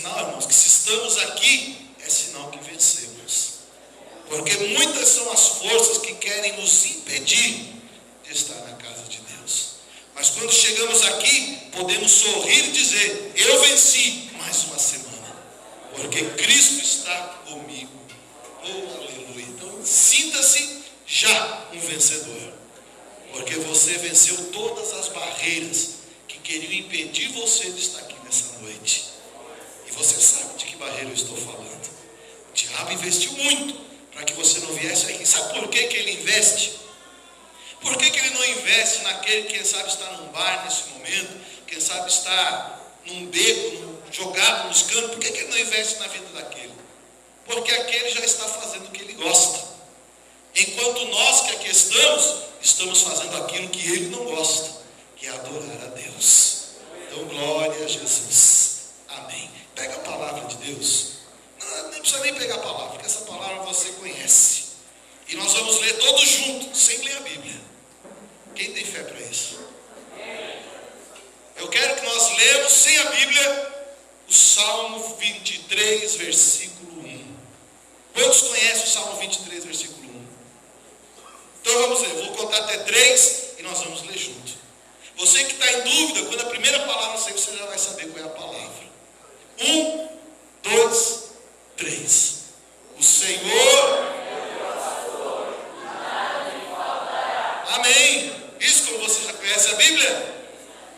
sinal, irmãos, que se estamos aqui, é sinal que vencemos. Porque muitas são as forças que querem nos impedir de estar na casa de Deus. Mas quando chegamos aqui, podemos sorrir e dizer: eu venci mais uma semana, porque Cristo está comigo. Oh, aleluia. Então sinta-se já um vencedor, porque você venceu todas as barreiras que queriam impedir você de estar aqui nessa noite. E você sabe de que barreira eu estou falando. O diabo investiu muito para que você não viesse aqui. Sabe por que ele investe? Por que ele não investe naquele que, quem sabe, está num bar nesse momento, quem sabe está num beco, jogado nos campos? Por que ele não investe na vida daquele? Porque aquele já está fazendo o que ele gosta, enquanto nós que aqui estamos fazendo aquilo que ele não gosta, que é adorar a Deus. Então, glória a Jesus. Amém. Pega a palavra de Deus. Não precisa nem pegar a palavra, porque essa palavra você conhece. E nós vamos ler todos juntos, sem ler a Bíblia. Quem tem fé para isso? Eu quero que nós lemos sem a Bíblia o Salmo 23, versículo 1. Quantos conhecem o Salmo 23, versículo 1? Então vamos ler, vou contar até 3 e nós vamos ler junto. Você que está em dúvida, quando a primeira palavra sair, você já vai saber qual é a palavra. 1, 2, 3. O Senhor... Amém. Isso, como você já conhece a Bíblia?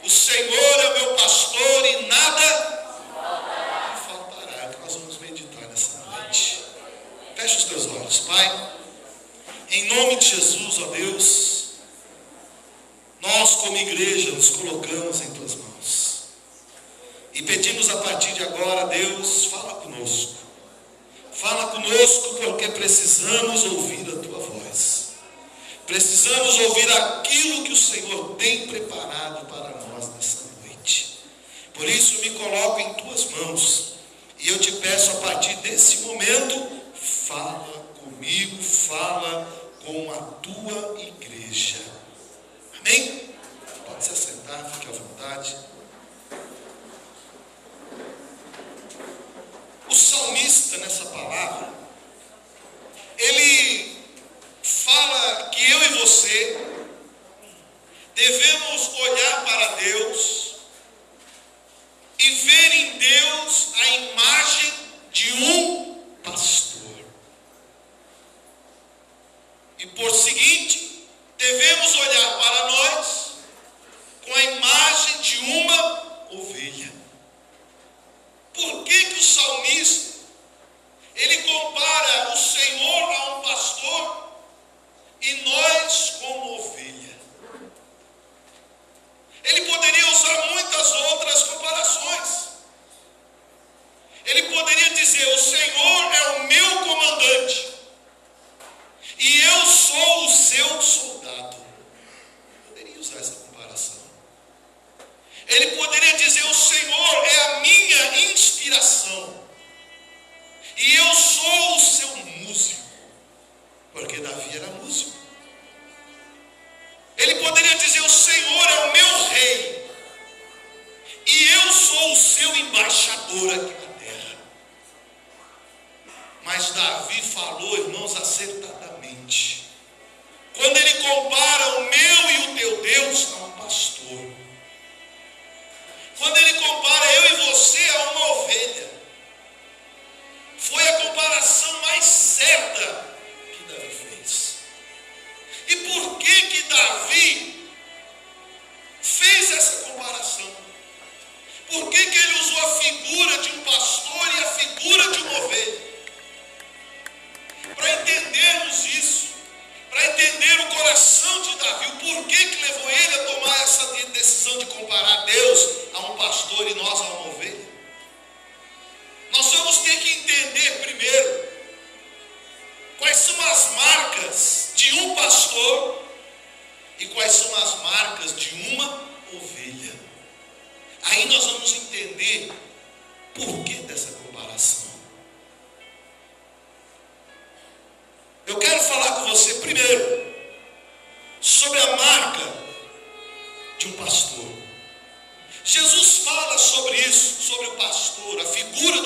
O Senhor é o meu pastor e nada me faltará. É o que nós vamos meditar nessa noite. Feche os teus olhos, Pai. Em nome de Jesus, ó Deus, nós como igreja nos colocamos em tuas mãos. E pedimos a partir de agora, Deus, fala conosco. Fala conosco porque precisamos ouvir a tua voz. Precisamos ouvir aquilo que o Senhor tem preparado para nós nessa noite. Por isso me coloco em tuas mãos. E eu te peço a partir desse momento, fala comigo, fala com a tua igreja. Amém? Pode se assentar, fique à vontade. O salmista nessa palavra, ele fala que eu e você devemos olhar para Deus e ver em Deus a imagem de um pastor. E por seguinte, devemos olhar para nós com a imagem de uma ovelha. Por que o salmista, ele compara o Senhor a um pastor e nós como ovelha? Ele poderia usar muitas outras comparações. Ele poderia dizer: o Senhor é o meu comandante e eu sou o seu soldado. Poderia usar essa comparação. Ele poderia dizer: o Senhor é a minha inspiração e eu sou o seu músico, porque Davi era músico. Ele poderia dizer: o Senhor é o meu rei e eu sou o seu embaixador aqui na terra. Mas Davi falou, irmãos, acertadamente, quando ele compara o meu e o teu Deus a um pastor. Quando ele compara eu e você a uma ovelha, foi a comparação mais certa que Davi fez. E por que Davi fez essa comparação? Por que ele usou a figura de um pastor e a figura de uma ovelha? Para entendermos isso, para entender o coração de Davi, o porquê que levou ele a tomar essa decisão de comparar Deus a um pastor e nós a uma ovelha. Nós vamos ter que entender primeiro quais são as marcas de um pastor e quais são as marcas de uma ovelha. Aí nós vamos entender por que dessa comparação. Eu quero falar com você primeiro sobre a marca de um pastor. Jesus fala sobre isso, sobre o pastor, a figura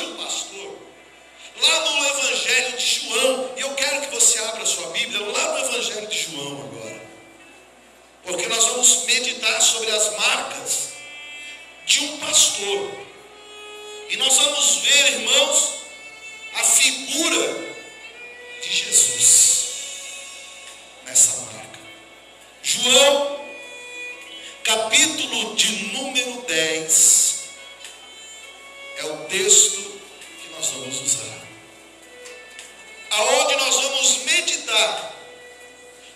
ver, irmãos, a figura de Jesus nessa marca. João, capítulo de número 10, é o texto que nós vamos usar, aonde nós vamos meditar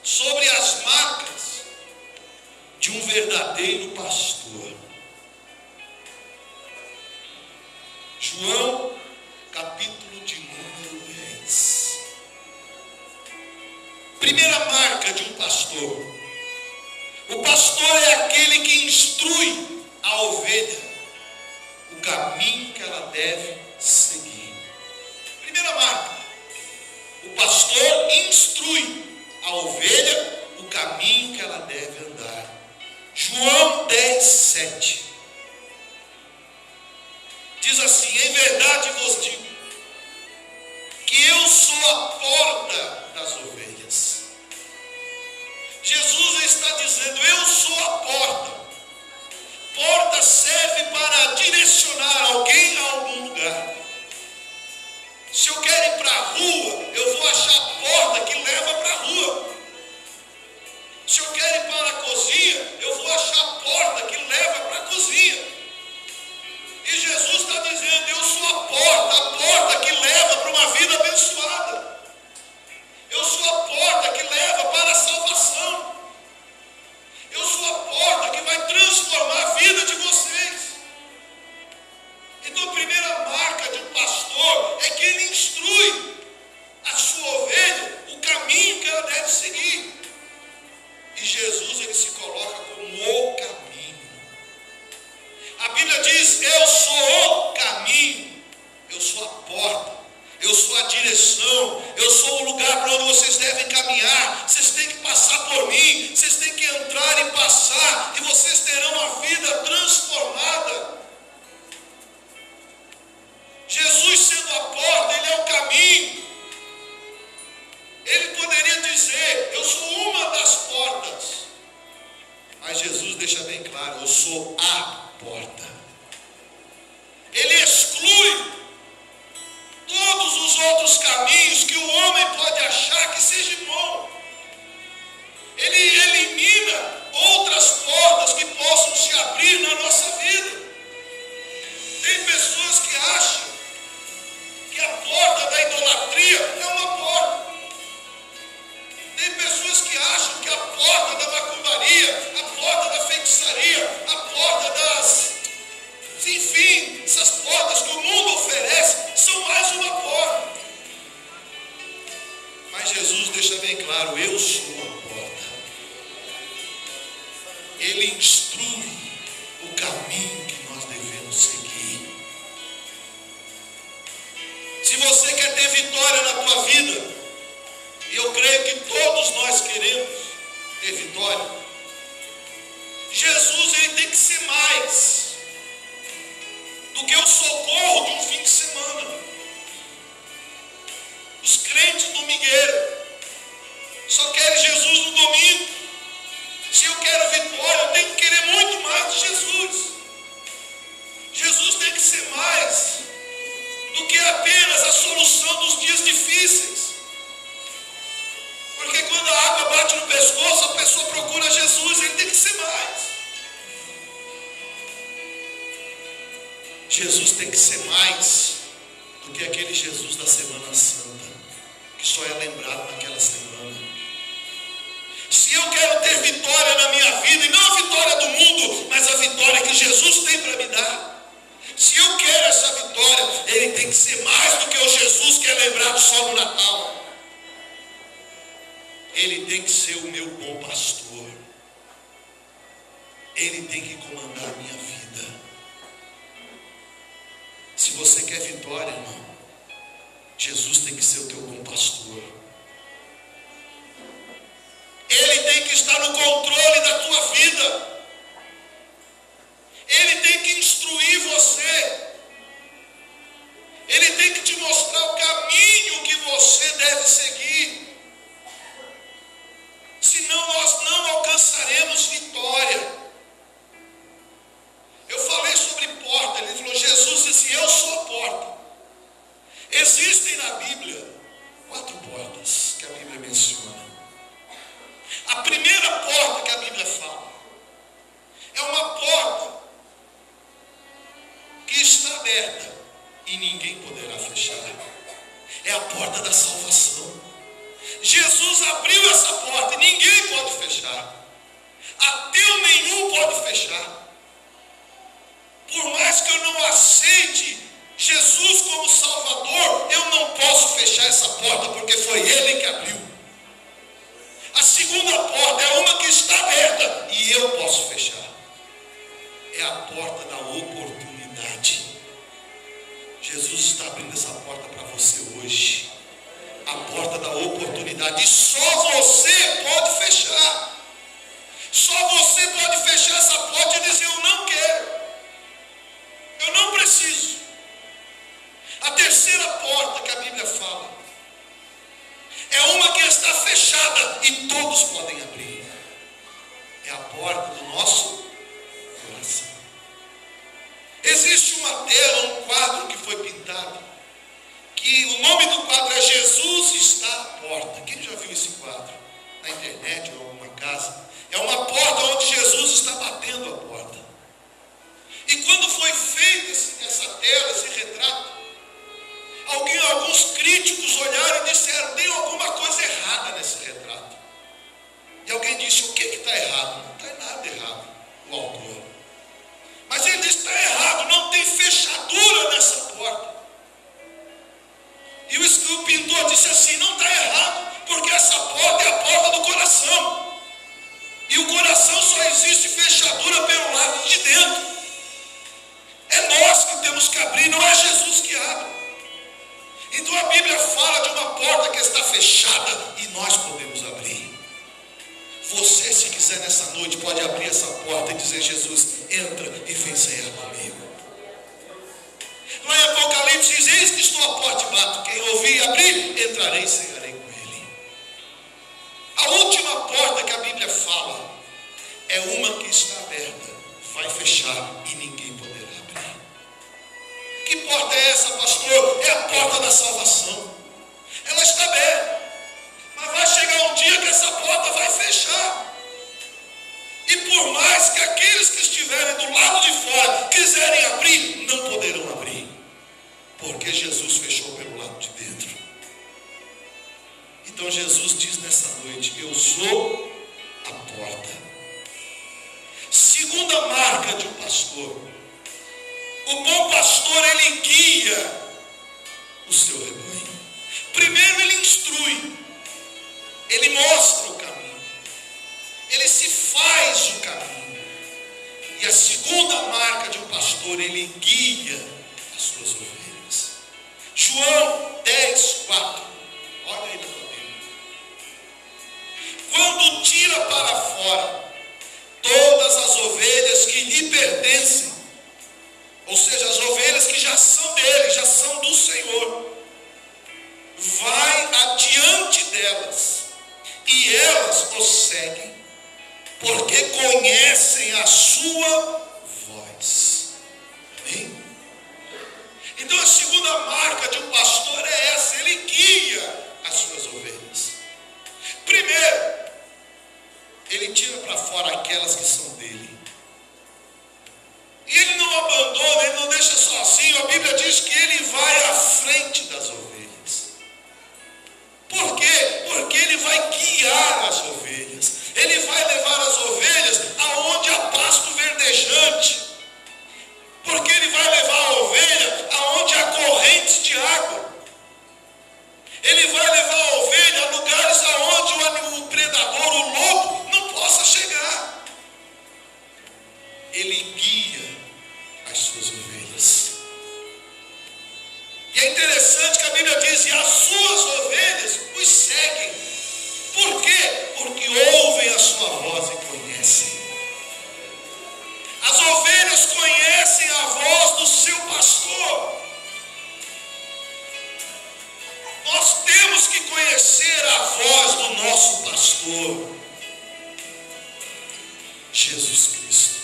sobre as marcas de um verdadeiro pastor. João, capítulo de número 10. Primeira marca de um pastor. O pastor é aquele que instrui a ovelha o caminho que ela deve seguir. Primeira marca. O pastor instrui a ovelha o caminho que ela deve andar. João 10, 7. Diz assim: em verdade vos digo que eu sou a porta das ovelhas. Jesus está dizendo: eu sou a porta. Porta serve para direcionar alguém a algum lugar. Se eu quero ir para a rua, eu vou achar a porta que leva para a rua. Se eu quero ir para a cozinha, eu vou achar a porta que leva para a cozinha. E Jesus está dizendo: eu sou a porta que leva para uma vida abençoada. Eu sou a porta que leva para a salvação. Eu sou a porta que vai transformar a vida de vocês. Então a primeira marca de um pastor é que ele instrui a sua ovelha o caminho que ela deve seguir. E Jesus, ele se coloca como o caminho. A Bíblia diz: eu sou o caminho, eu sou a porta, eu sou a direção, eu sou o lugar para onde vocês devem caminhar. Vocês têm que passar por mim, vocês têm que entrar e passar, e vocês terão uma vida transformada. Jesus, sendo a porta, ele é o caminho. Ele poderia dizer: eu sou uma das portas. Mas Jesus deixa bem claro: eu sou a porta. Ele exclui todos os outros caminhos que o homem pode achar que seja bom. Ele elimina outras portas que possam se abrir na nossa vida. Tem pessoas que acham que a porta da idolatria é uma porta. Tem pessoas que acham que a porta da macumbaria, a porta da feitiçaria, a porta das... enfim, essas portas que o mundo oferece são mais uma porta. Mas Jesus deixa bem claro: eu sou a porta. Ele instrui o caminho que nós devemos seguir. Se você quer ter vitória na tua vida, e eu creio que todos nós queremos ter vitória, Jesus, ele tem que ser mais do que o socorro de um fim de semana. Os crentes domingueiros só querem Jesus no domingo. Se eu quero vitória, eu tenho que querer muito mais de Jesus. Jesus tem que ser mais do que apenas a solução dos dias difíceis. Porque quando a água bate no pescoço, a pessoa procura Jesus. Ele tem que ser mais. Jesus tem que ser mais do que aquele Jesus da Semana Santa, que só é lembrado naquela semana. Se eu quero ter vitória na minha vida, e não a vitória do mundo, mas a vitória que Jesus tem para me dar, se eu quero essa vitória, ele tem que ser mais do que o Jesus que é lembrado só no Natal. Ele tem que ser o meu bom pastor. Ele tem que comandar a minha vida. Se você quer vitória, irmão, Jesus tem que ser o teu bom pastor. Ele tem que estar no controle da tua vida. Ele tem que instruir você. Ele tem que te mostrar o caminho que você deve seguir. Senão nós não alcançaremos vitória. Eu falei sobre porta. Ele falou: Jesus disse: eu sou a porta. Existem na Bíblia 4 portas que a Bíblia menciona. A primeira porta que a Bíblia fala é uma porta que está aberta e ninguém poderá fechar. É a porta da salvação. Jesus abriu essa porta e ninguém pode fechar. Ateu nenhum pode fechar. Por mais que eu não aceite Jesus como Salvador, eu não posso fechar essa porta, porque foi Ele que abriu. A segunda porta é uma que está aberta e eu posso fechar. É a porta da oportunidade. Jesus está abrindo essa porta para você hoje. A porta da oportunidade. E só você pode fechar. Só você pode fechar essa porta e dizer: eu não quero. Eu não preciso. A terceira porta que a Bíblia fala é uma que está fechada e todos podem abrir. É a porta do nosso coração. Existe uma tela, um quadro que foi pintado, que o nome do quadro é Jesus está à porta. Quem já viu esse quadro? Na internet ou em alguma casa? É uma porta onde Jesus está batendo a porta. E quando foi feita essa tela, esse retrato, alguns críticos olharam e disseram: tem alguma coisa errada nesse retrato. E alguém disse: o que está errado? Não está nada errado, o autor. Mas ele disse: está errado, não tem fechadura nessa porta. E o pintor disse assim: não está errado, porque essa porta é a porta do coração. E o coração só existe fechadura pelo lado de dentro. É nós que temos que abrir, não é Jesus que abre. Então a Bíblia fala de uma porta que está fechada e nós podemos abrir. Você, se quiser nessa noite, pode abrir essa porta e dizer: Jesus, entra e vem cear comigo. Lá em Apocalipse diz: eis que estou à porta e bato. Quem ouvir e abrir, entrarei e cearei com ele. A última porta que a Bíblia fala é uma que está aberta, vai fechar e ninguém poderá abrir. Que porta é essa, pastor? É a porta da salvação. Ela está aberta, mas vai chegar um dia que essa porta vai fechar. E por mais que aqueles que estiverem do lado de fora quiserem abrir, não poderão abrir, porque Jesus fechou pelo lado de dentro. Então Jesus diz nessa noite: eu sou a porta. Segunda marca de um pastor: o bom pastor, ele guia o seu rebanho. Primeiro ele instrui, ele mostra o caminho, ele se faz o caminho. E a segunda marca de um pastor, ele guia as suas ovelhas. João 10:4. Olha aí na tua Bíblia. Quando tira para fora todas as ovelhas que lhe pertencem, ou seja, as ovelhas que já são dele, já são do Senhor, vai adiante delas, e elas o seguem, porque conhecem a sua voz. Amém? Então a segunda marca de um pastor é essa: ele guia as suas ovelhas. Primeiro, ele tira para fora aquelas que são dele. E ele não abandona, ele não deixa sozinho. A Bíblia diz que ele vai à frente das ovelhas. Por quê? Porque ele vai guiar as ovelhas. Ele vai levar as ovelhas aonde há pasto verdejante. Porque ele vai levar a ovelha aonde há correntes de água. Ele vai levar a ovelha a lugares aonde o predador, o lobo, não possa chegar. Ele guia as suas ovelhas. E é interessante que a Bíblia diz: e as suas ovelhas os seguem. Por quê? Porque ouvem a sua voz e conhecem. As ovelhas conhecem a voz do seu pastor. Nós temos que conhecer a voz do nosso pastor, Jesus Cristo.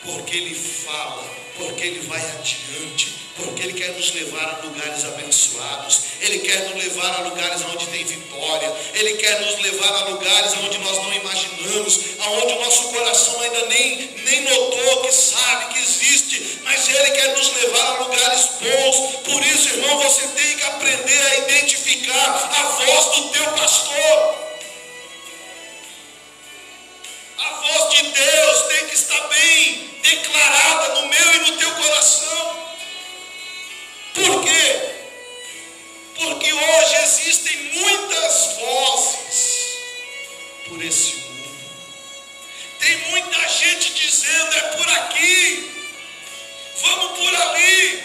Porque ele fala, porque ele vai adiante, Porque Ele quer nos levar a lugares abençoados. Ele quer nos levar a lugares onde tem vitória. Ele quer nos levar a lugares onde nós não imaginamos, aonde o nosso coração ainda nem notou, que sabe que existe, mas Ele quer nos levar a lugares bons. Por isso, irmão, você tem que aprender a identificar a voz do teu pastor. A voz de Deus tem que estar bem declarada no meu e no teu coração. Por quê? Porque hoje existem muitas vozes por esse mundo. Tem muita gente dizendo: é por aqui, vamos por ali,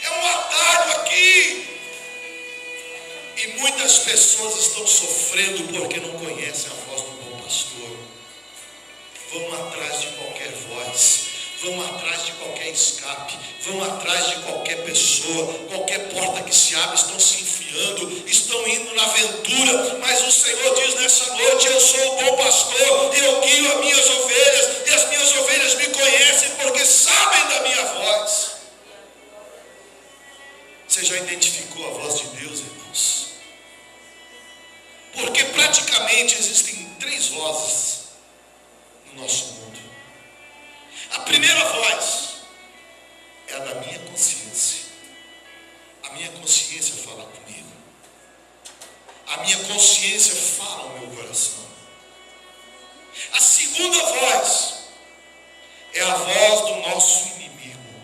é um atalho aqui. E muitas pessoas estão sofrendo porque não conhecem a voz do bom pastor. Vão atrás de qualquer voz, vão atrás de qualquer escape, vão atrás de qualquer pessoa, qualquer porta que se abre, estão se enfiando, estão indo na aventura. Mas o Senhor diz nessa noite: eu sou o bom pastor, eu guio as minhas ovelhas, e as minhas ovelhas me conhecem porque sabem da minha voz. Você já identificou a voz de Deus, irmãos? Porque praticamente existem 3 vozes no nosso mundo. A primeira voz é a da minha consciência. A minha consciência fala comigo. A minha consciência fala ao meu coração. A segunda voz é a voz do nosso inimigo.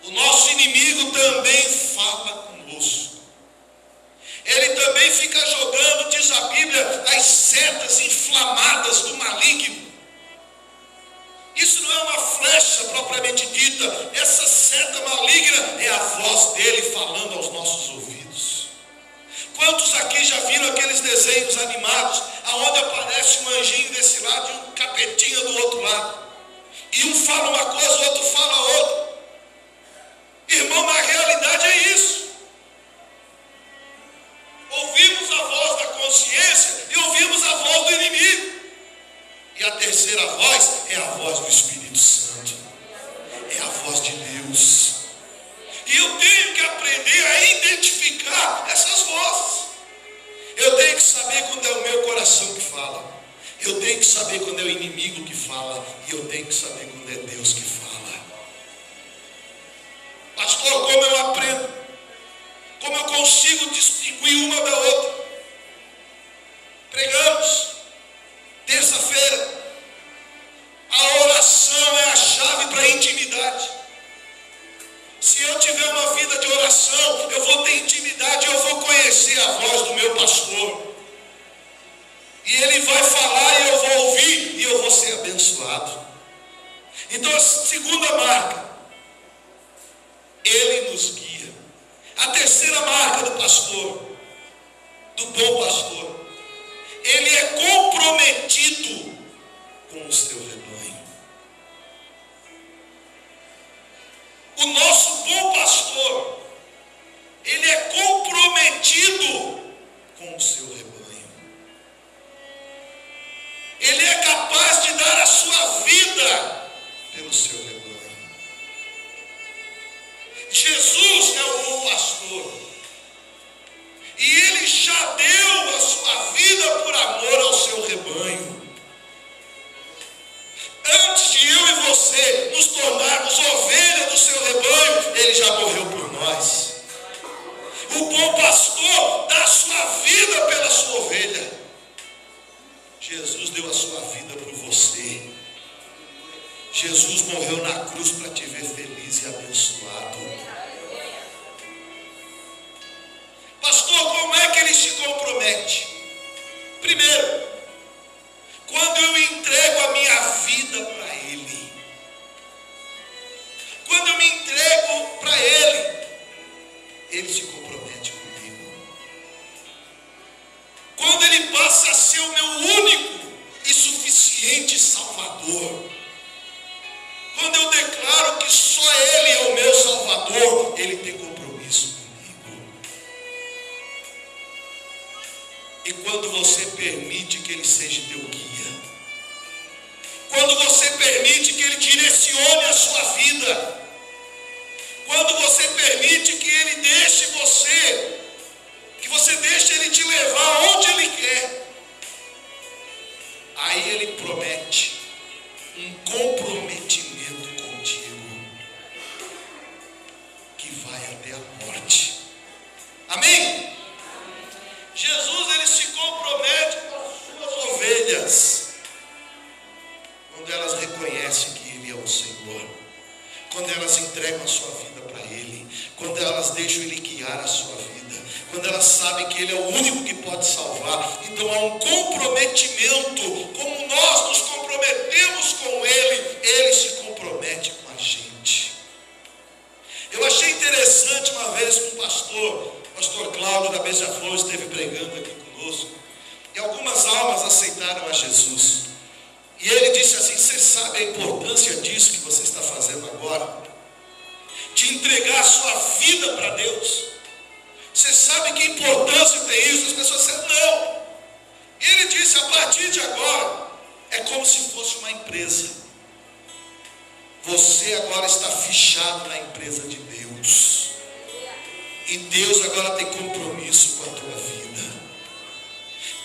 O nosso inimigo também fala conosco. Ele também fica jogando, diz a Bíblia, as setas inflamadas do maligno. Isso não é uma flecha propriamente dita. Essa seta maligna é a voz dele falando aos nossos ouvidos. Quantos aqui já viram aqueles desenhos animados, aonde aparece um anjinho desse lado e um capetinha do outro lado? E um fala uma coisa, o outro fala outra. Irmão, na realidade é isso. Ouvimos a voz da consciência e ouvimos a voz do inimigo. E a terceira voz é a voz do Espírito Santo. É a voz de Deus. E eu tenho que aprender a identificar essas vozes. Eu tenho que saber quando é o meu coração que fala. Eu tenho que saber quando é o inimigo que fala. E eu tenho que saber quando é Deus que fala. Pastor, como eu aprendo? Como eu consigo distinguir uma da outra? Pregamos terça-feira. A oração é a chave para a intimidade. Se eu tiver uma vida de oração, eu vou ter intimidade, eu vou conhecer a voz do meu pastor. E ele vai falar e eu vou ouvir e eu vou ser abençoado. Então a segunda marca, ele nos guia. A terceira marca do pastor, do bom pastor, ele é comprometido com o seu rebanho. O nosso bom pastor, ele é comprometido com o seu rebanho. Ele é capaz de dar a sua vida pelo seu rebanho. Jesus é o bom pastor. E ele já deu a sua vida por amor ao seu rebanho. Antes de eu e você nos tornarmos ovelha do seu rebanho, ele já morreu por nós. O bom pastor dá a sua vida pela sua ovelha. Jesus deu a sua vida por você. Jesus morreu na cruz para te ver feliz e abençoado. Pastor, como é que ele se compromete? Primeiro, quando eu entrego a minha vida para ele. Quando eu me entrego para ele, ele se compromete comigo. Quando ele passa a ser o meu único e suficiente Salvador. Quando eu declaro que só ele é o meu Salvador, ele tem compromisso comigo. E quando você permite que ele seja teu guia, quando você permite que ele direcione a sua vida, quando você permite que Ele deixe você, que você deixe Ele te levar onde Ele quer, aí Ele promete um comprometimento contigo, que vai até a morte. Amém? Jesus, Ele se compromete com as suas ovelhas, quando elas reconhecem que Ele é o Senhor, quando elas entregam a sua vida para Ele, quando elas deixam Ele guiar a sua vida, quando elas sabem que Ele é o único que pode salvar. Então há um comprometimento, como nós nos comprometemos com Ele, Ele se compromete com a gente. Eu achei interessante uma vez que o pastor Cláudio da Beija-Flor esteve pregando aqui conosco, e algumas almas aceitaram a Jesus. E ele disse assim: você sabe a importância disso que você está fazendo agora? De entregar a sua vida para Deus? Você sabe que importância tem isso? As pessoas disseram, não. E ele disse, a partir de agora, é como se fosse uma empresa. Você agora está fichado na empresa de Deus. E Deus agora tem compromisso com a tua vida.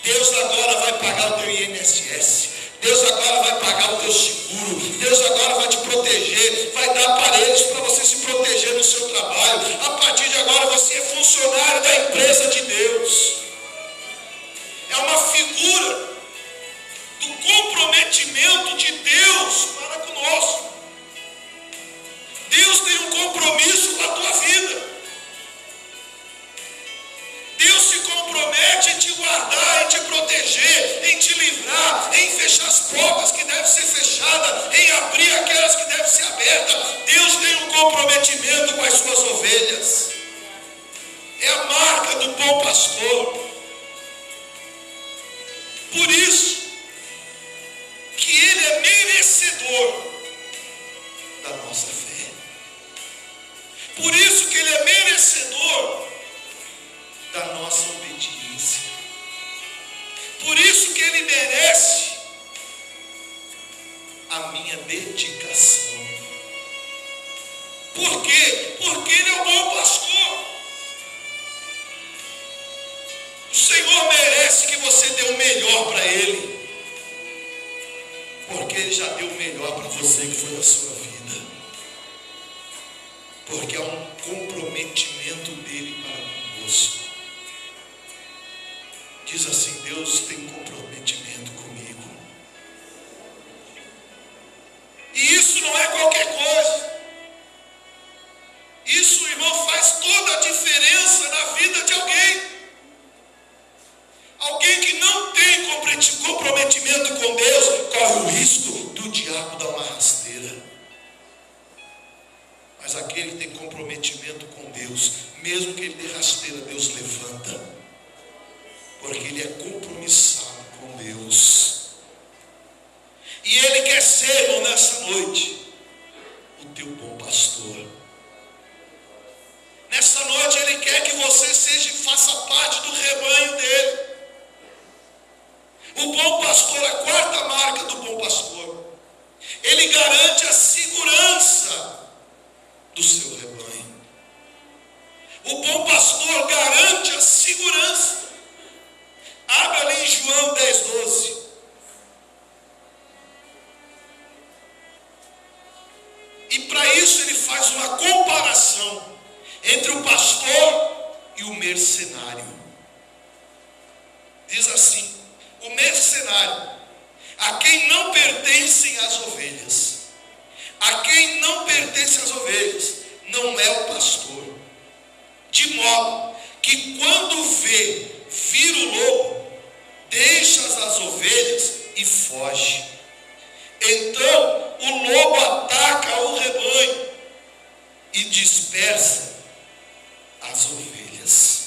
Deus agora vai pagar o teu INSS. Deus agora vai pagar o teu seguro. Deus agora vai te proteger, vai dar aparelhos para você se proteger no seu trabalho. A partir de agora você é funcionário da empresa de Deus. É uma figura do comprometimento de Deus para conosco. Deus tem um compromisso com a tua vida. Deus se compromete em te guardar, em te proteger, em te livrar, em fechar as portas que devem ser fechadas, em abrir aquelas que devem ser abertas. Deus tem um comprometimento com as suas ovelhas. É a marca do bom pastor. Por isso que Ele é merecedor da nossa fé. Por isso que Ele é merecedor da nossa obediência. Por isso que Ele merece a minha dedicação. Por quê? Porque Ele é o bom pastor. O Senhor merece que você dê o melhor para Ele, porque Ele já deu o melhor para você, que foi a sua vida. Porque há um comprometimento dele para conosco. Diz assim: Deus tem comprometimento comigo. E isso não é qualquer coisa. Isso, irmão, faz toda a diferença na vida de alguém. Alguém que não tem comprometimento com Deus corre o risco do diabo dar uma rasteira. Mas aquele que tem comprometimento com Deus, mesmo que ele dê rasteira, Deus levanta. Porque ele é compromissado com Deus. E Ele quer ser, irmão, nessa noite, o teu bom pastor. Nessa noite Ele quer que você faça parte do rebanho dele. O bom pastor, a quarta marca do bom pastor, ele garante a segurança do seu rebanho. O bom pastor garante a segurança. Abre ali em João 10:12. E para isso ele faz uma comparação entre o pastor e o mercenário. Diz assim: o mercenário, a quem não pertencem as ovelhas, a quem não pertencem as ovelhas, não é o pastor, de modo que quando vir o lobo, deixa as ovelhas e foge. Então o lobo ataca o rebanho e dispersa as ovelhas.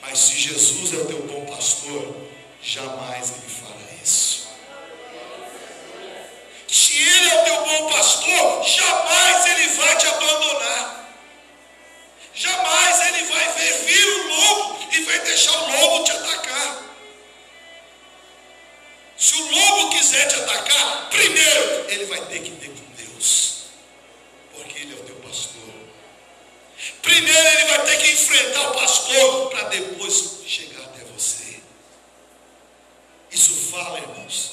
Mas se Jesus é o teu bom pastor, jamais ele fará isso. Se Ele é o teu bom pastor, jamais Ele vai te abandonar. Jamais Ele vai vir o lobo e vai deixar o lobo te atacar. Se o lobo quiser te atacar, primeiro ele vai ter que ter com Deus. Porque ele é o teu pastor. Primeiro ele vai ter que enfrentar o pastor para depois chegar até você. Isso fala, irmãos,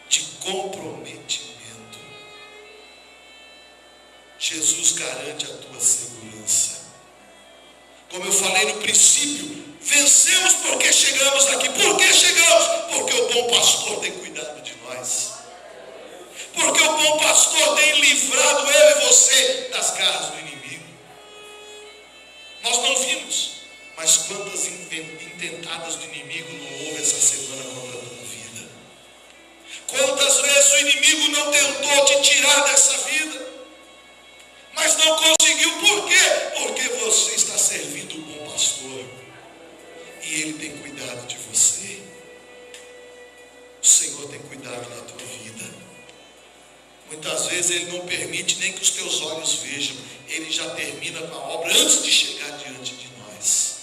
de comprometimento. Jesus garante a tua segurança. Como eu falei no princípio, vencemos porque chegamos aqui. Por que chegamos? Porque o bom pastor tem cuidado de nós. Porque o bom pastor tem livrado eu e você das garras do inimigo. Nós não vimos, mas quantas intentadas do inimigo não houve essa semana contra a tua vida? Quantas vezes o inimigo não tentou te tirar dessa vida, mas não conseguiu? Por quê? Porque você está servindo o bom pastor e ele tem cuidado de você. O Senhor tem cuidado da tua vida. Muitas vezes ele não permite nem que os teus olhos vejam. Ele já termina com a obra antes de chegar diante de nós.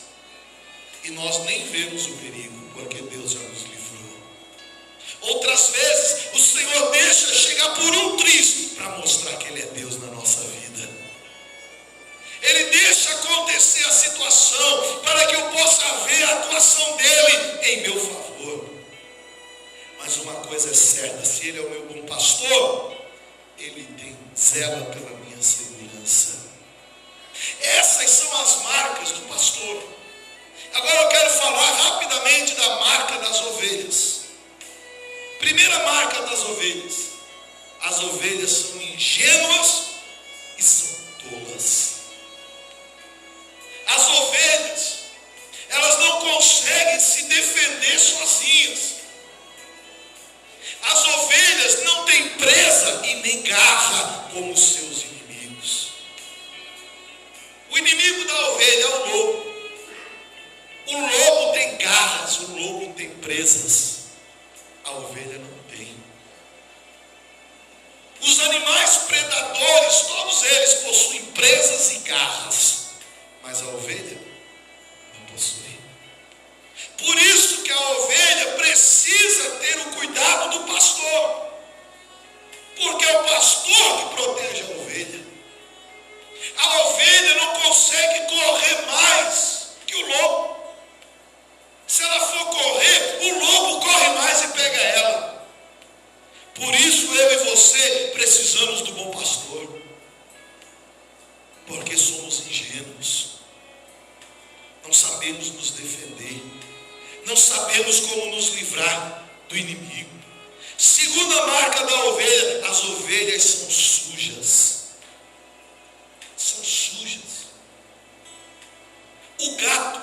E nós nem vemos o perigo, porque Deus já nos livrou. Outras vezes o Senhor deixa chegar por um triz para mostrar que Ele é Deus na nossa vida. Ele deixa acontecer a situação para que eu possa ver a atuação dEle em meu favor. Mas uma coisa é certa: se Ele é o meu bom pastor, Ele zela pela minha segurança. Essas são as marcas do pastor. Agora eu quero falar rapidamente da marca das ovelhas. Primeira marca das ovelhas: as ovelhas são ingênuas e são tolas. As ovelhas, elas não conseguem se defender sozinhas. As ovelhas não têm presa e nem garra como os seus inimigos. O inimigo da ovelha é o lobo. O lobo tem garras, o lobo tem presas. A ovelha não tem. Os animais predadores, todos eles possuem presas e garras, mas a ovelha não possui. Por isso que a ovelha precisa ter o cuidado do pastor, porque é o pastor que protege a ovelha. A ovelha não consegue correr mais que o lobo. Se ela for correr, o lobo corre mais e pega ela. Por isso eu e você precisamos do bom pastor, porque somos ingênuos, não sabemos nos defender, não sabemos como nos livrar do inimigo. Segunda marca da ovelha: as ovelhas são sujas. São sujas. O gato,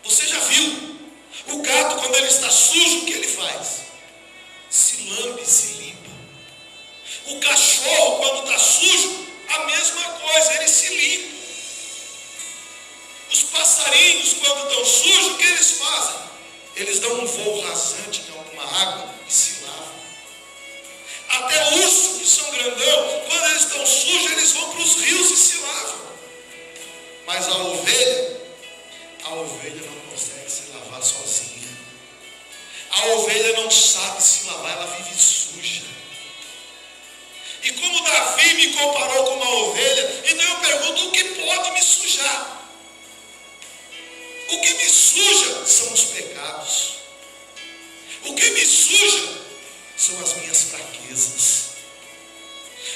você já viu? O gato, quando ele está sujo, o que ele faz? Se lambe, se limpa. O cachorro, quando está sujo, a mesma coisa, ele se limpa. Os passarinhos, quando estão sujos, o que eles fazem? Eles dão um voo rasante em alguma água e se lavam. Até ursos, que são grandão, quando eles estão sujos, eles vão para os rios e se lavam. Mas a ovelha não consegue se lavar sozinha. A ovelha não sabe se lavar, ela vive suja. E como Davi me comparou com uma ovelha, então eu pergunto: o que pode me sujar? O que me suja são os pecados. O que me suja são as minhas fraquezas.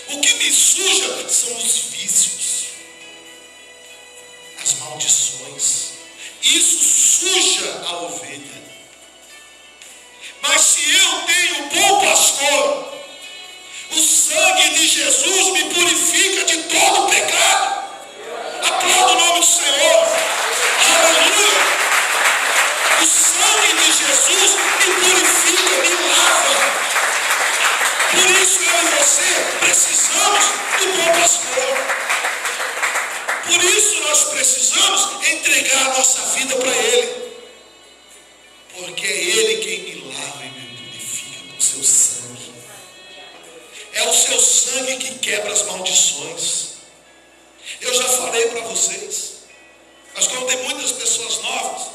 O que me suja são os vícios, as maldições. Isso suja a ovelha. Mas se eu tenho bom pastor, o sangue de Jesus me purifica de todo pecado. Aplauda o nome do Senhor. Aleluia. O sangue de Jesus me purifica, me lava. Por isso eu e você precisamos do bom pastor. Por isso nós precisamos entregar a nossa vida para Ele. Porque é Ele quem me lava e me purifica com o seu sangue. É o seu sangue que quebra as maldições. Eu já falei para vocês, mas como tem muitas pessoas novas,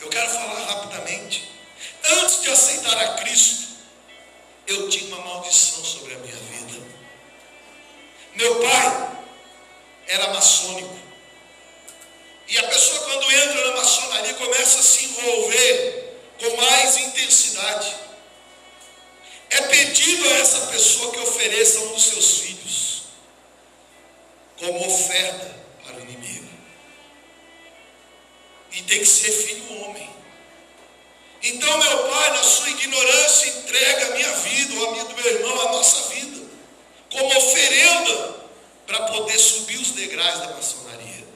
eu quero falar rapidamente. Antes de aceitar a Cristo, eu tinha uma maldição sobre a minha vida. Meu pai era maçônico. E a pessoa, quando entra na maçonaria, começa a se envolver com mais intensidade. É pedido a essa pessoa que ofereça um dos seus filhos como oferta para o inimigo. E tem que ser filho homem. Então meu pai, na sua ignorância, entrega a minha vida, ou a minha do meu irmão, a nossa vida, como oferenda para poder subir os degraus da maçonaria.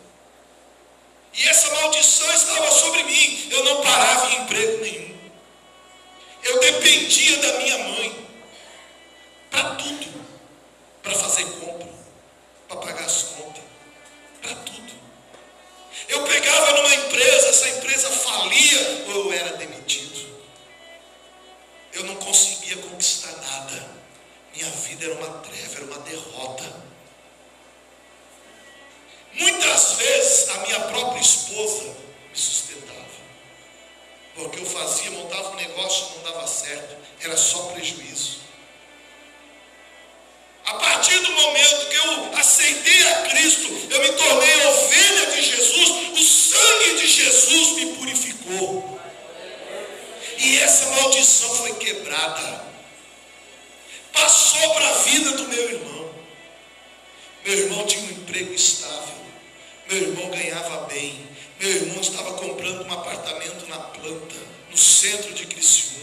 E essa maldição estava sobre mim. Eu não parava em emprego nenhum. Eu dependia da minha mãe para tudo, para fazer compra, para pagar as contas, para tudo. Eu pegava numa empresa, essa empresa falia ou eu era demitido. Eu não conseguia conquistar nada. Minha vida era uma treva, era uma derrota. Muitas vezes a minha própria esposa me sustentava. Porque eu fazia, montava um negócio, não dava certo, era só prejuízo. A partir do momento que eu aceitei a Cristo, eu me tornei ovelha de Jesus, o sangue de Jesus me purificou. E essa maldição foi quebrada. Passou para a vida do meu irmão. Meu irmão tinha um emprego estável. Meu irmão ganhava bem. Meu irmão estava comprando um apartamento na Planta, no centro de Criciúma.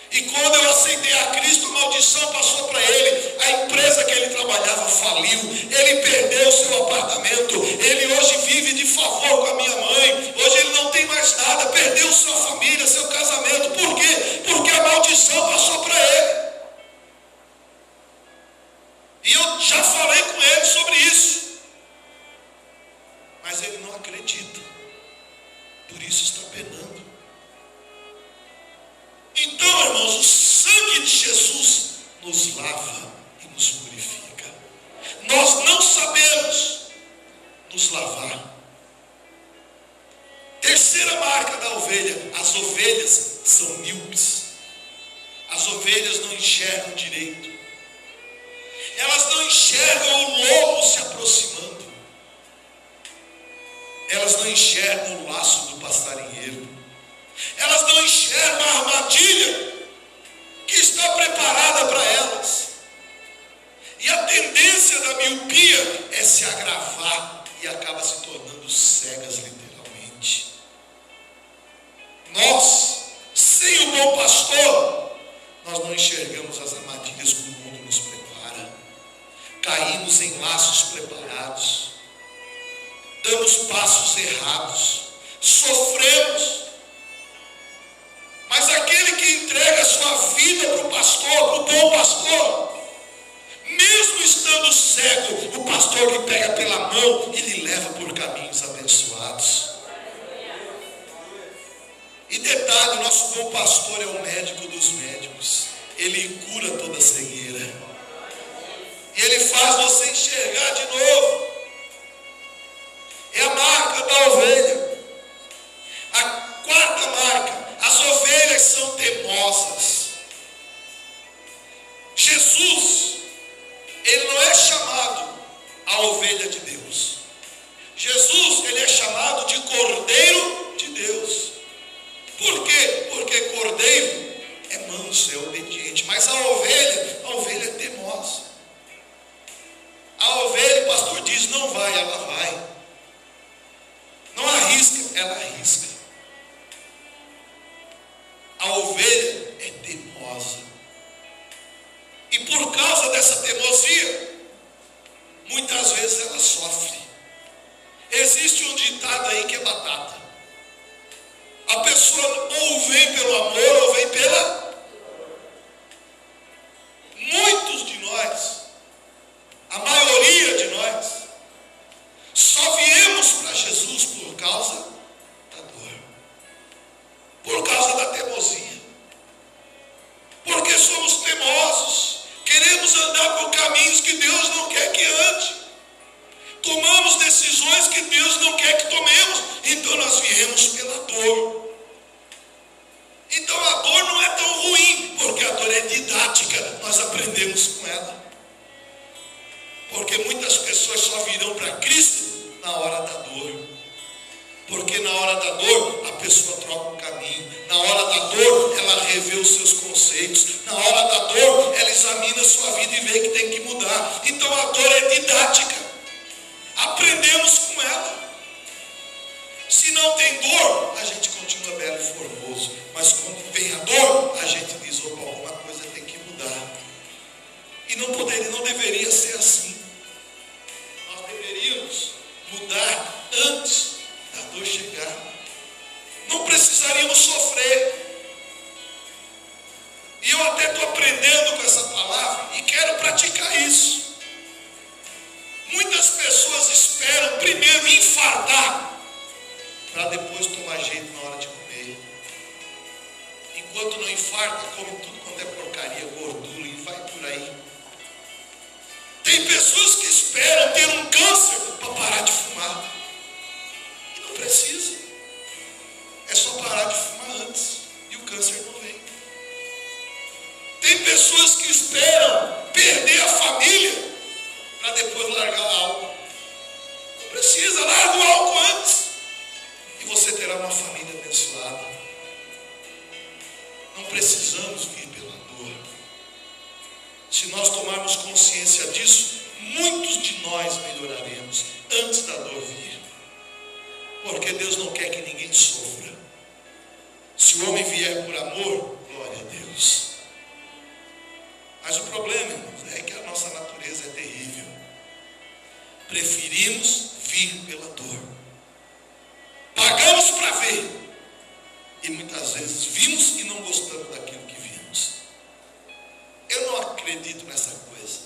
E quando eu aceitei a Cristo, a maldição passou para ele. A empresa que ele trabalhava faliu. Ele perdeu o seu apartamento. Ele hoje vive de favor com a minha mãe. Hoje ele não tem mais nada. Perdeu sua família, seu casamento. Por quê? Porque a maldição passou para ele. E eu já falei com ele sobre isso. Mas ele não acredita. Por isso está penando. Então, irmãos, o sangue de Jesus nos lava e nos purifica. Nós não sabemos nos lavar. Terceira marca da ovelha: as ovelhas são míopes. As ovelhas não enxergam direito. Elas não enxergam o lobo se aproximando. Elas não enxergam o laço do passarinheiro. Elas não enxergam a armadilha que está preparada para elas. E a tendência da miopia é se agravar e acaba se tornando cegas literalmente. Nós, sem o bom pastor, nós não enxergamos as armadilhas que o mundo nos prepara. Caímos em laços preparados. Damos passos errados. Sofremos. Mas aquele que entrega a sua vida para o pastor, para o bom pastor, mesmo estando cego, o pastor que pega pela mão e lhe leva por caminhos abençoados. E detalhe, nosso bom pastor é o médico dos médicos. Ele cura toda cegueira. E ele faz você enxergar de novo. É a marca da ovelha. A quarta marca: as ovelhas são temosas. Jesus, ele não é chamado a ovelha de Deus. Jesus, ele é chamado de Cordeiro de Deus. Por quê? Porque cordeiro é manso, é obediente. Mas a ovelha é temosa. A ovelha, o pastor diz, não vai, ela vai. Não arrisca, ela arrisca. A ovelha é teimosa. E por causa dessa teimosia, muitas vezes ela sofre. Existe um ditado aí que é batata. A pessoa ou vem pelo amor ou vem pela... Muitos de nós, a maioria de nós, só viemos para Jesus por causa da dor. Por causa da teimosia. Porque somos teimosos. Queremos andar por caminhos que Deus não quer que ande. Tomamos decisões que Deus não quer que tomemos. Então nós viemos pela dor. Então a dor não é tão ruim, porque a dor é didática. Nós aprendemos com ela. Porque muitas pessoas só virão para da dor, a pessoa troca o caminho. Na hora da dor, ela revê os seus conceitos. Na hora da dor, ela examina a sua vida e vê que tem que mudar. Então a dor é didática. Aprendemos com ela. Se não tem dor, a gente continua belo e formoso. Mas quando vem a dor, a gente diz, opa, alguma coisa tem que mudar. E não deveria ser assim. Nós deveríamos mudar antes da dor chegar. Não precisaríamos sofrer. E eu até estou aprendendo com essa palavra e quero praticar isso. Muitas pessoas esperam primeiro enfardar para depois tomar jeito na hora de comer. Enquanto não infarta, come tudo quanto é porcaria, gordura e vai por aí. Tem pessoas que esperam ter um câncer para parar de fumar. E não precisa. É só parar de fumar antes e o câncer não vem. Tem pessoas que esperam perder a família para depois largar o álcool. Não precisa, larga o álcool antes e você terá uma família abençoada. Não precisamos vir pela dor. Se nós tomarmos consciência disso, muitos de nós melhoraremos antes da dor vir. Porque Deus não quer que ninguém sofra. Se o homem vier por amor, glória a Deus. Mas o problema, irmãos, é que a nossa natureza é terrível. Preferimos vir pela dor. Pagamos para ver. E muitas vezes vimos e não gostamos daquilo que vimos. Eu não acredito nessa coisa.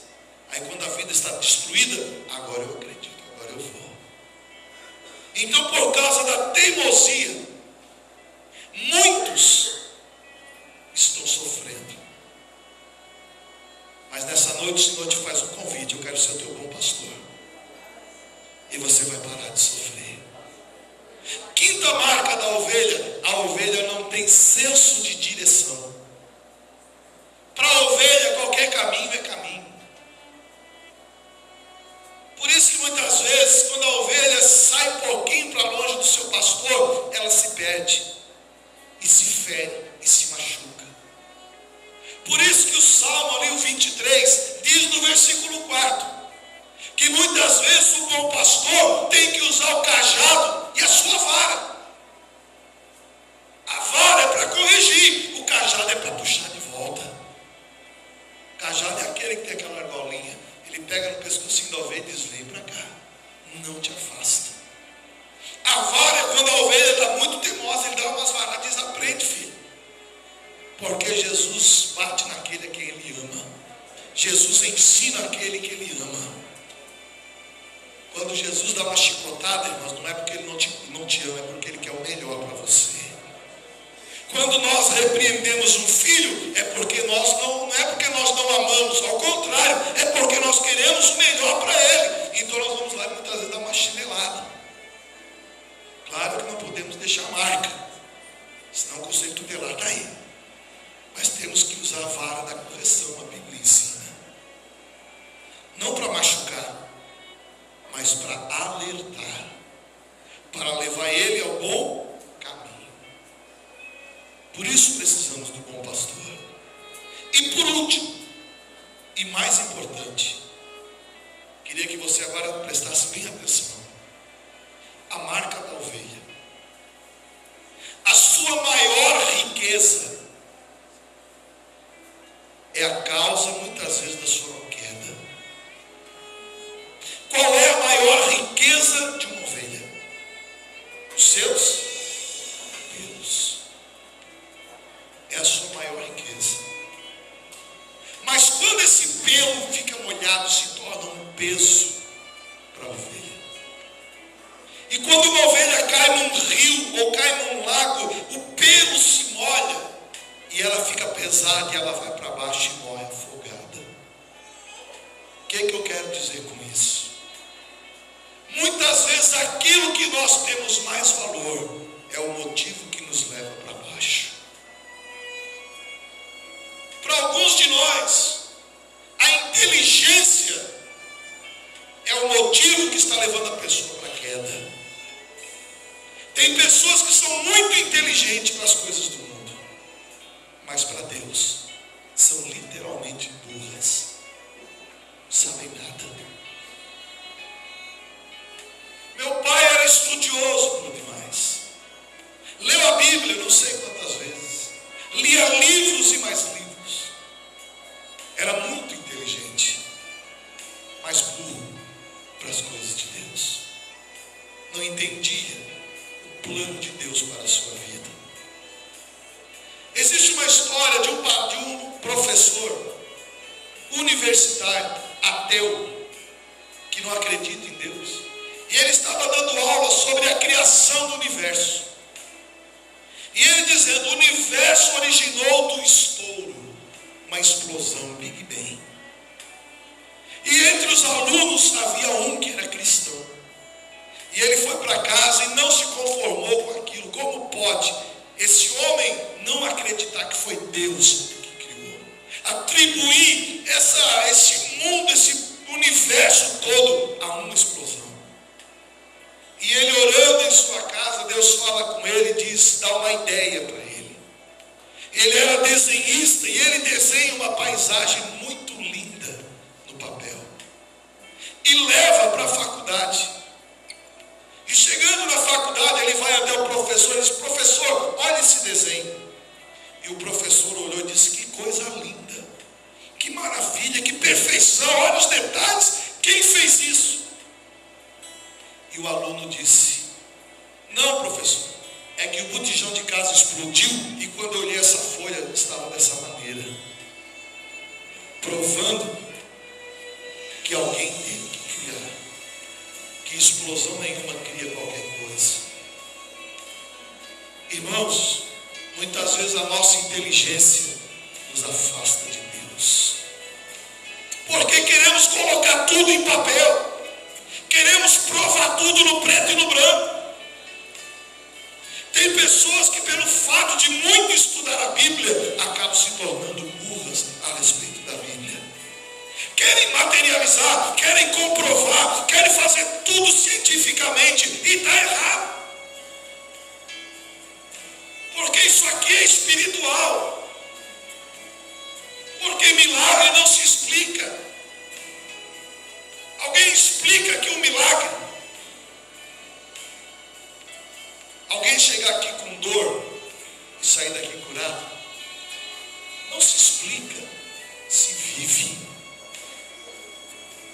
Aí quando a vida está destruída, agora eu acredito, agora eu vou. Então, por causa da teimosia, muitos estão sofrendo. Mas nessa noite o Senhor te faz um convite. Eu quero ser o teu bom pastor. E você vai parar de sofrer. Quinta marca da ovelha: a ovelha não tem senso de direção. Para a ovelha, qualquer caminho é caminho. Por isso que muitas vezes, quando a ovelha sai um pouquinho para longe do seu pastor, ela se perde, e se fere, e se machuca. Por isso que o Salmo ali, o 23, diz no versículo 4, que muitas vezes o bom pastor tem que usar o cajado e a sua vara. A vara é para corrigir, o cajado é para puxar de volta. O cajado é aquele que tem aquela argolinha. Ele pega no pescocinho da ovelha e diz: vem para cá, não te afasta. A vara é quando a ovelha está muito teimosa, ele dá umas varadas e diz: aprende, filho. Porque Jesus bate naquele a quem ele ama. Jesus ensina aquele que ele ama. Quando Jesus dá uma chicotada, irmãos, não é porque ele não te ama, é porque ele quer o melhor para você. Quando nós repreendemos um filho, é porque não é porque nós não amamos, ao contrário, é porque nós queremos o melhor para ele. Então nós vamos lá e muitas vezes dar uma chinelada. Claro que não podemos deixar marca, senão o conceito tutelar está aí. Mas temos que usar a vara da correção, a Bíblia ensina. Não para machucar, mas para alertar, para levar ele ao bom caminho. Por isso precisamos do bom pastor. E por último, e mais importante, queria que você agora prestasse bem atenção: a marca da ovelha. A sua maior riqueza é a causa, muitas vezes, da sua queda. Qual é a maior riqueza de uma ovelha? Os seus pelos. É a sua maior riqueza. Mas quando esse pelo fica molhado, se torna um peso para a ovelha. E quando uma ovelha cai num rio ou cai num lago, o pelo se molha e ela fica pesada e ela vai para baixo e morre afogada. O que eu quero dizer com isso? Muitas vezes aquilo que nós temos mais valor é o motivo que nos leva para baixo. Para alguns de nós, a inteligência é o motivo que está levando a pessoa para a queda. Tem pessoas que são muito inteligentes para as coisas do mundo, mas para Deus são literalmente burras, não sabem nada. Meu pai era estudioso por demais, leu a Bíblia não sei quantas vezes, lia livros e mais livros, era muito inteligente, mas burro para as coisas de Deus, não entendia o plano de Deus para a sua vida. Existe uma história de um professor universitário, ateu, que não acredita em Deus, e ele estava dando aula sobre a criação do universo, e ele dizendo: o universo originou do estouro, uma explosão, Big Bang. E entre os alunos havia um que era cristão, e ele foi para casa e não se conformou com aquilo. Como pode esse homem não acreditar que foi Deus que criou, atribuir esse mundo, esse universo todo a uma explosão? E ele orando em sua casa, Deus fala com ele e diz, dá uma ideia para ele. Ele era desenhista e ele desenha uma paisagem muito linda no papel e leva para a faculdade. E chegando na faculdade, ele vai até o professor e diz: professor, olha esse desenho. E o professor olhou e disse: que coisa linda, que maravilha, que perfeição, olha os detalhes, quem fez isso? E o aluno disse: não, professor, é que o botijão de casa explodiu e quando eu olhei essa folha estava dessa maneira, provando que alguém teve que criar, que explosão nenhuma cria qualquer coisa. Irmãos, muitas vezes a nossa inteligência nos afasta de Deus, porque queremos colocar tudo em papel, queremos provar tudo no preto e no branco. Tem pessoas que, pelo fato de muito estudar a Bíblia, acabam se tornando burras a respeito da Bíblia. Querem materializar, querem comprovar, querem fazer tudo cientificamente e está errado. Porque isso aqui é espiritual. Porque milagre não se explica. Alguém explica aqui um milagre? Alguém chegar aqui com dor e sair daqui curado? Não se explica, se vive.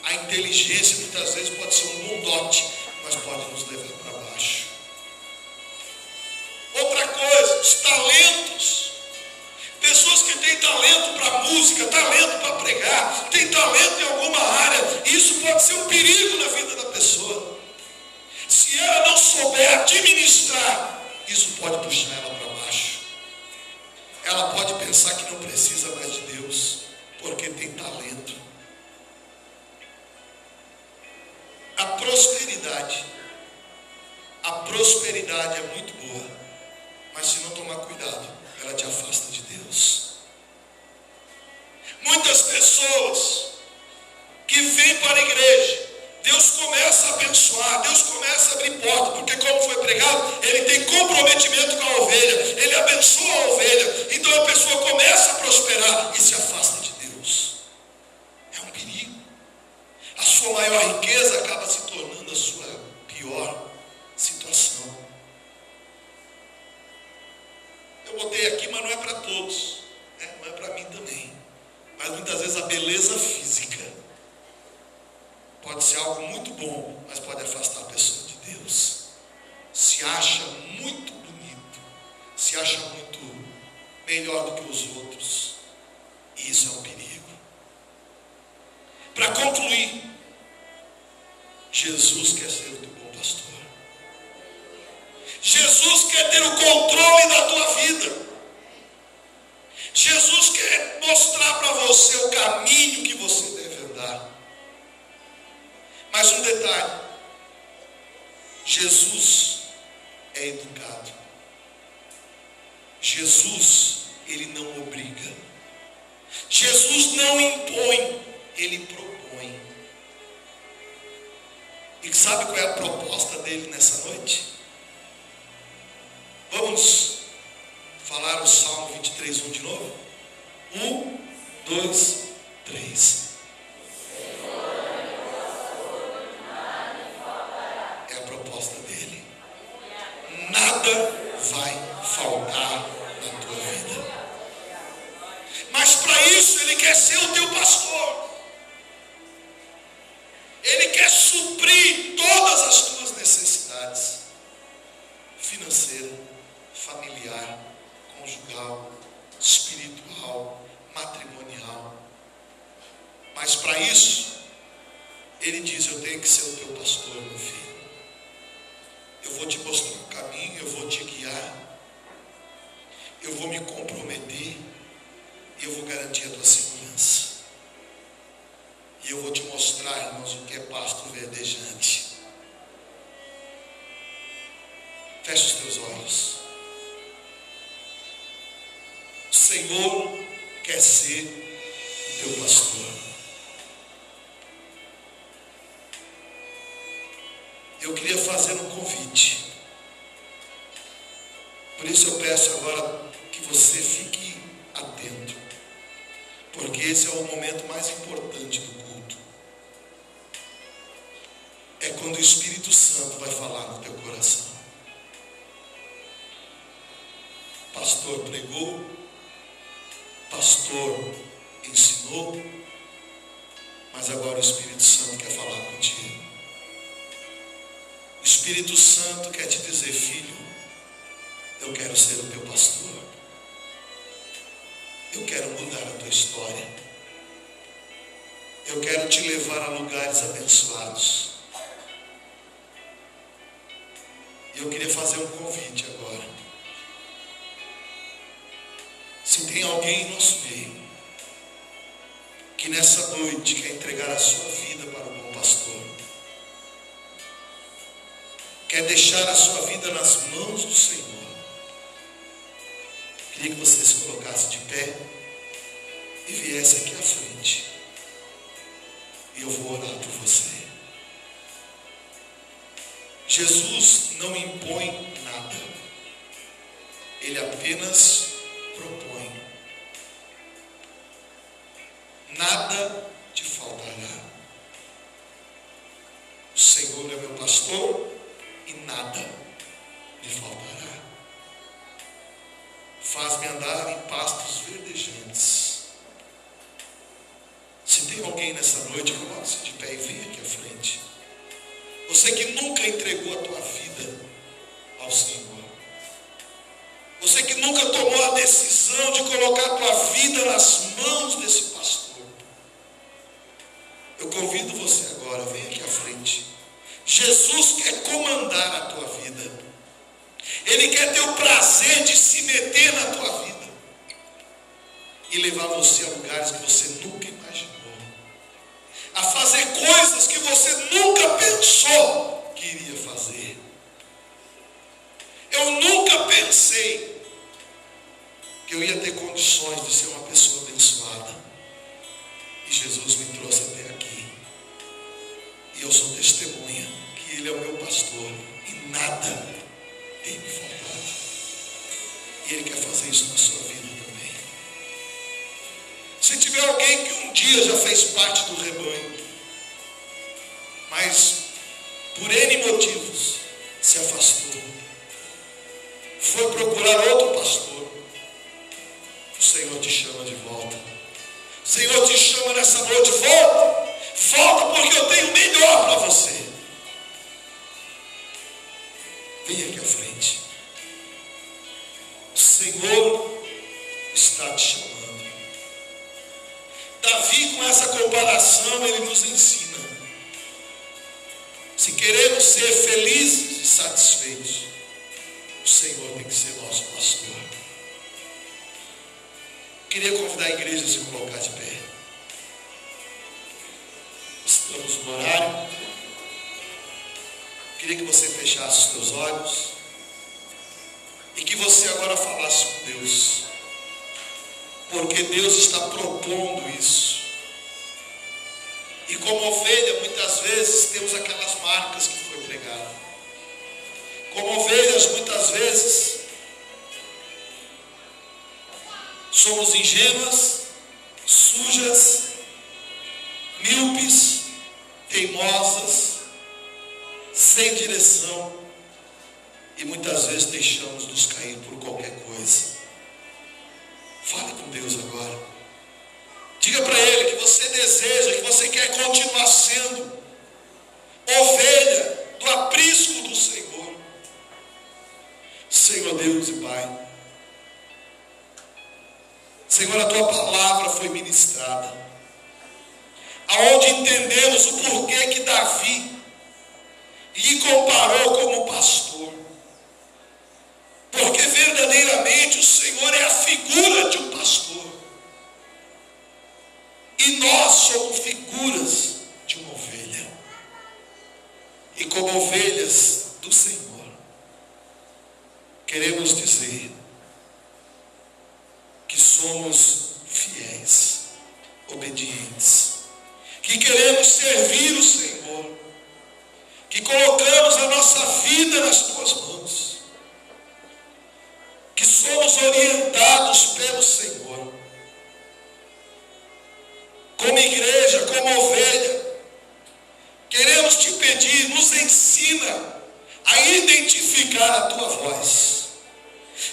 A inteligência muitas vezes pode ser um bom dote, mas pode nos levar para baixo. Outra coisa, os talentos. Pessoas que têm talento para música, talento para pregar, têm talento em alguma área, isso pode ser um perigo na vida da pessoa. Se ela não souber administrar, isso pode puxar ela para baixo. Ela pode pensar que não precisa mais de Deus, porque tem talento. A prosperidade é muito boa, mas se não tomar cuidado, ela te afasta de Deus. Muitas pessoas que vêm para a igreja, Deus começa a abençoar, Deus começa a abrir porta, porque como foi pregado, ele tem comprometimento com a ovelha, ele abençoa a ovelha, então a pessoa começa a prosperar e se afasta de Deus. É um perigo. A sua maior riqueza acaba se tornando a sua pior situação. Eu botei aqui, mas não é para todos, né? Não é para mim também, mas muitas vezes a beleza física pode ser algo muito bom, mas pode afastar a pessoa de Deus. Se acha muito bonito, se acha muito melhor do que os outros, e isso é um perigo. Para concluir, Jesus quer ser o teu bom pastor. Jesus quer ter o controle da tua vida. Jesus quer mostrar para você o caminho que você deve andar. Mas um detalhe: Jesus é educado. Jesus, ele não obriga. Jesus não impõe, ele propõe. E sabe qual é a proposta dele nessa noite? 2, 3. É a proposta dele. Nada vai faltar na tua vida. Mas para isso ele quer ser o teu pastor. Ele quer suprir todas as tuas necessidades: financeira, familiar, conjugal, espiritual, matrimonial. Mas para isso, ele diz: eu tenho que ser o teu pastor, meu filho. Eu vou te mostrar o caminho, eu vou te guiar, eu vou me comprometer e eu vou garantir a tua segurança. E eu vou te mostrar, irmãos, o que é pasto verdejante. Feche os teus olhos. O Senhor quer ser o teu pastor. Eu queria fazer um convite. Por isso eu peço agora que você fique atento, porque esse é o momento mais importante do culto. É quando o Espírito Santo vai falar no teu coração. Pastor pregou, pastor ensinou, mas agora o Espírito Santo quer falar contigo. O Espírito Santo quer te dizer: filho, eu quero ser o teu pastor. Eu quero mudar a tua história. Eu quero te levar a lugares abençoados. E eu queria fazer um convite agora. Se tem alguém em nosso meio que nessa noite quer entregar a sua vida para o bom pastor, quer deixar a sua vida nas mãos do Senhor, queria que você se colocasse de pé e viesse aqui à frente. E eu vou orar por você. Jesus não impõe nada. Ele apenas propõe. Nada te faltará. O Senhor é meu pastor e nada me faltará. Faz-me andar em pastos verdejantes. Se tem alguém nessa noite, coloque-se de pé e venha aqui à frente. Você que nunca entregou a tua vida ao Senhor. Você que nunca tomou a decisão de colocar a tua vida nas mãos desse pastor. Eu convido você agora, venha aqui à frente. Jesus quer comandar a tua vida. Ele quer ter o prazer de se meter na tua vida e levar você a lugares que você nunca imaginou, a fazer coisas que você nunca pensou que iria fazer. Eu nunca pensei que eu ia ter condições de ser uma pessoa abençoada, e Jesus me trouxe até aqui, e eu sou testemunha que Ele é o meu pastor e nada tem me faltado. E Ele quer fazer isso na sua vida também. Se tiver alguém que um dia já fez parte do rebanho, mas por N motivos se afastou, foi procurar outro pastor, o Senhor te chama de volta. O Senhor te chama nessa noite: volta, volta, porque eu tenho melhor para você. Venha aqui à frente. O Senhor está te chamando. Davi, com essa comparação, ele nos ensina: se queremos ser felizes e satisfeitos, o Senhor tem que ser nosso pastor. Queria convidar a igreja a se colocar de pé. Estamos no horário. Queria que você fechasse os teus olhos e que você agora falasse com Deus, porque Deus está propondo isso. E como ovelha, muitas vezes temos aquelas marcas que foi pregado. Como ovelhas, muitas vezes somos ingênuas, sujas sem direção, e muitas vezes deixamos nos cair por qualquer coisa. Fale com Deus agora. Diga para Ele que você deseja, que você quer continuar sendo ovelha do aprisco do Senhor. Senhor Deus e Pai, Senhor, a Tua palavra foi ministrada, aonde entendemos o porquê que Davi lhe comparou como pastor, porque verdadeiramente o Senhor é a figura de um pastor, e nós somos figuras de uma ovelha, e como ovelhas do Senhor, queremos dizer que somos fiéis, obedientes, que queremos servir o Senhor, que colocamos a nossa vida nas Tuas mãos, que somos orientados pelo Senhor. Como igreja, como ovelha, queremos Te pedir, nos ensina a identificar a Tua voz.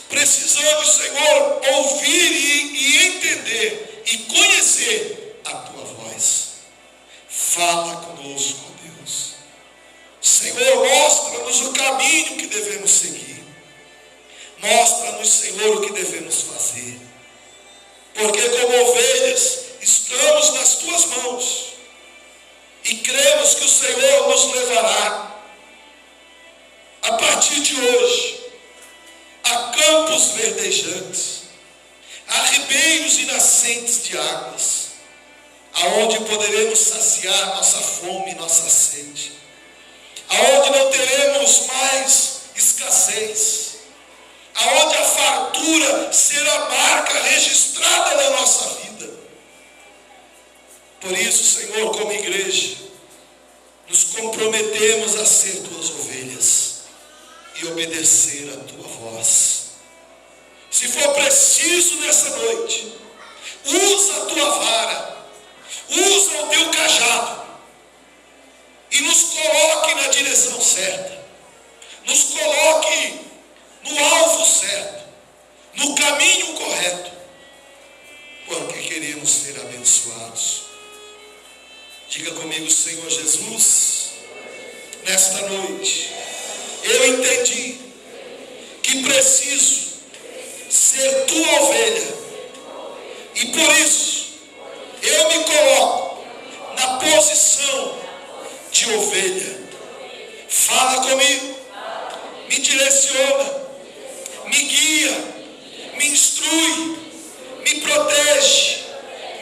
Precisamos, Senhor, ouvir e entender e conhecer a Tua voz. Fala conosco, ó Deus. Senhor, mostra-nos o caminho que devemos seguir. Mostra-nos, Senhor, o que devemos fazer. Porque como ovelhas, estamos nas Tuas mãos. E cremos que o Senhor nos levará, a partir de hoje, a campos verdejantes, a ribeiros e nascentes de águas, aonde poderemos saciar nossa fome, nossa sede, aonde não teremos mais escassez, aonde a fartura será marca registrada na nossa vida. Por isso, Senhor, como igreja, nos comprometemos a ser Tuas ovelhas e obedecer a Tua voz. Se for preciso nessa noite, usa a Tua vara, usa o Teu cajado e nos coloque na direção certa, nos coloque no alvo certo, no caminho correto, porque queremos ser abençoados. Diga comigo, Senhor Jesus, nesta noite, eu entendi que preciso ser Tua ovelha, e por isso eu me coloco na posição de ovelha. Fala comigo, me direciona, me guia, me instrui, me protege,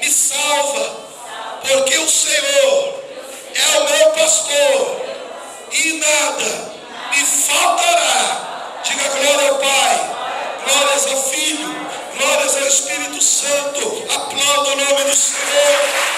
me salva, porque o Senhor é o meu pastor e nada me faltará. Diga glória ao Pai, glórias ao Filho, glórias ao Espírito Santo. Aplauda o nome do Senhor.